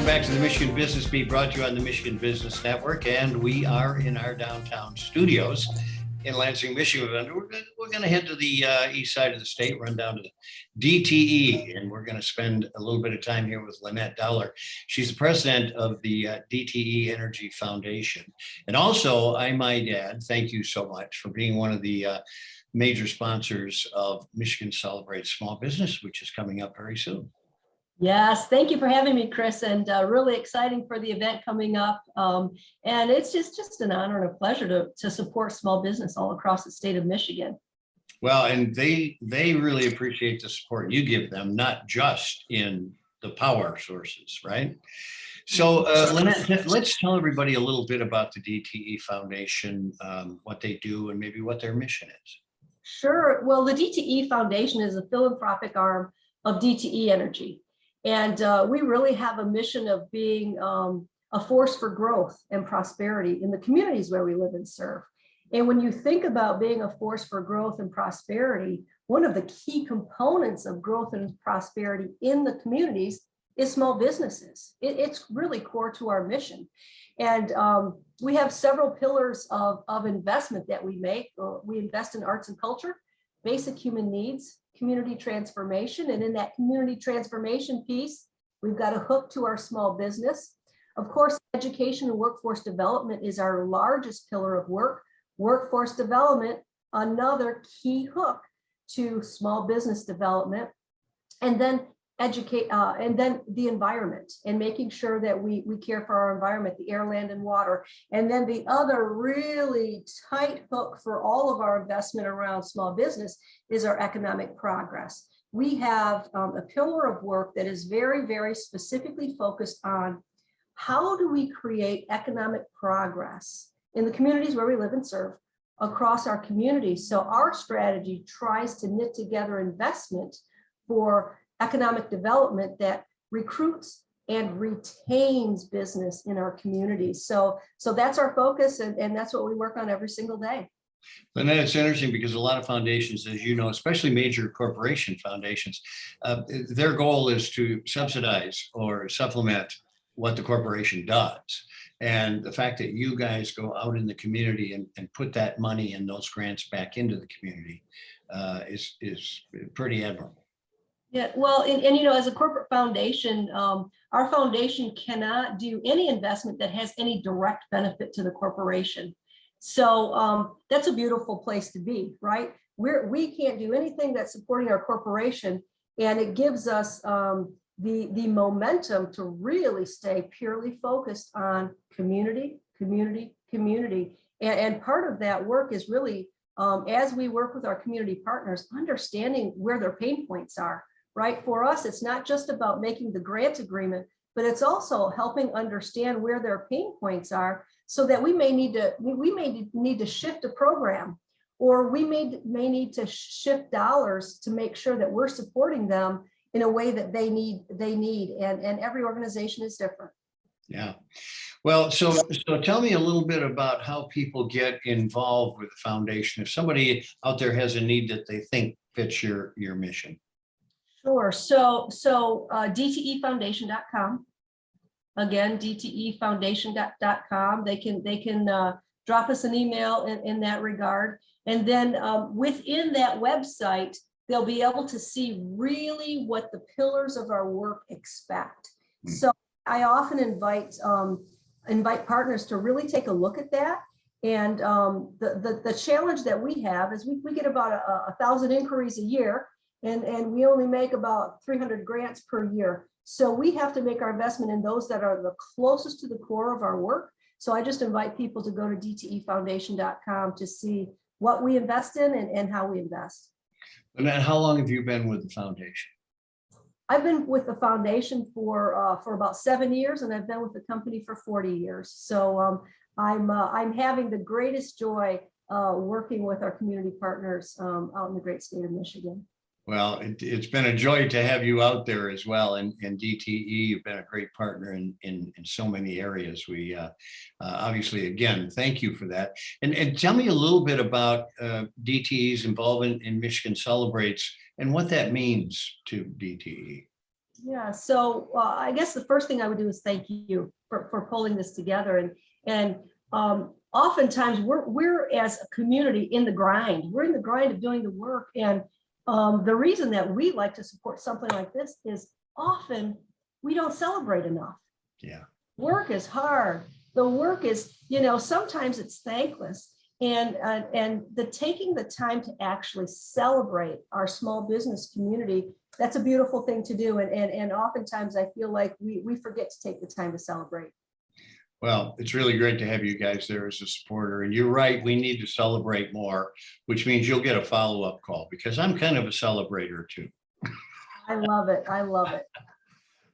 Welcome back to the Michigan Business Beat, brought to you on the Michigan Business Network, and we are in our downtown studios in Lansing, Michigan. We're going to head to the east side of the state, run down to the DTE, and we're going to spend a little bit of time here with Lynette Dowler. She's the president of the DTE Energy Foundation. And also, I might add, thank you so much for being one of the major sponsors of Michigan Celebrates Small Business, which is coming up very soon. Yes, thank you for having me, Chris, and really exciting for the event coming up. And it's just an honor and a pleasure to support small business all across the state of Michigan. Well, and they really appreciate the support you give them, not just in the power sources, right? So, Lynette, let's tell everybody a little bit about the DTE Foundation, what they do, and maybe what their mission is. Sure. Well, the DTE Foundation is a philanthropic arm of DTE Energy. And we really have a mission of being a force for growth and prosperity in the communities where we live and serve. And when you think about being a force for growth and prosperity, one of the key components of growth and prosperity in the communities is small businesses. It's really core to our mission. And we have several pillars of investment that we make. We invest in arts and culture, basic human needs, community transformation. And in that community transformation piece, we've got a hook to our small business. Of course, education and workforce development is our largest pillar of work. Workforce development, another key hook to small business development. And then the environment and making sure that we care for our environment, the air, land, and water. And then the other really tight hook for all of our investment around small business is our economic progress. We have a pillar of work that is very, very specifically focused on how do we create economic progress in the communities where we live and serve across our communities. So our strategy tries to knit together investment for economic development that recruits and retains business in our communities. So that's our focus, and that's what we work on every single day. Lynette, it's interesting because a lot of foundations, as you know, especially major corporation foundations, their goal is to subsidize or supplement what the corporation does. And the fact that you guys go out in the community and put that money and those grants back into the community is pretty admirable. Yeah, well, and as a corporate foundation, our foundation cannot do any investment that has any direct benefit to the corporation. So that's a beautiful place to be, right? We can't do anything that's supporting our corporation, and it gives us the momentum to really stay purely focused on community. And part of that work is really, as we work with our community partners, understanding where their pain points are. Right? For us, it's not just about making the grant agreement, but it's also helping understand where their pain points are, so that we may need to shift a program, or we may need to shift dollars to make sure that we're supporting them in a way that they need. And every organization is different. Yeah. Well, so tell me a little bit about how people get involved with the foundation. If somebody out there has a need that they think fits your mission. Sure. So DTEFoundation.com. Again, DTEFoundation.com. They can drop us an email in that regard. And then within that website, they'll be able to see really what the pillars of our work expect. So I often invite partners to really take a look at that. And the challenge that we have is we get about 1,000 inquiries a year. And we only make about 300 grants per year. So we have to make our investment in those that are the closest to the core of our work. So I just invite people to go to DTEFoundation.com to see what we invest in and how we invest. And how long have you been with the foundation? I've been with the foundation for about 7 years, and I've been with the company for 40 years. So I'm having the greatest joy working with our community partners out in the great state of Michigan. Well, it's been a joy to have you out there as well. And DTE, you've been a great partner in so many areas. We obviously, again, thank you for that. And tell me a little bit about DTE's involvement in Michigan Celebrates and what that means to DTE. Yeah. So I guess the first thing I would do is thank you for pulling this together. And oftentimes we're as a community in the grind. We're in the grind of doing the work. And the reason that we like to support something like this is often we don't celebrate enough. Yeah. Work is hard. The work is, sometimes it's thankless. And taking the time to actually celebrate our small business community, that's a beautiful thing to do. And oftentimes I feel like we forget to take the time to celebrate. Well, it's really great to have you guys there as a supporter. And you're right, we need to celebrate more, which means you'll get a follow-up call because I'm kind of a celebrator too. I love it. I love it.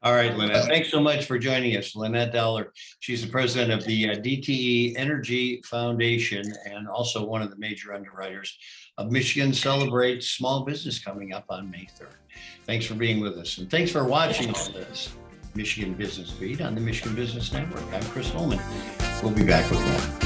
All right, Lynette, thanks so much for joining us. Lynette Dowler, she's the president of the DTE Energy Foundation and also one of the major underwriters of Michigan Celebrates Small Business coming up on May 3rd. Thanks for being with us. And thanks for watching all this Michigan Business Beat on the Michigan Business Network. I'm Chris Holman. We'll be back with more.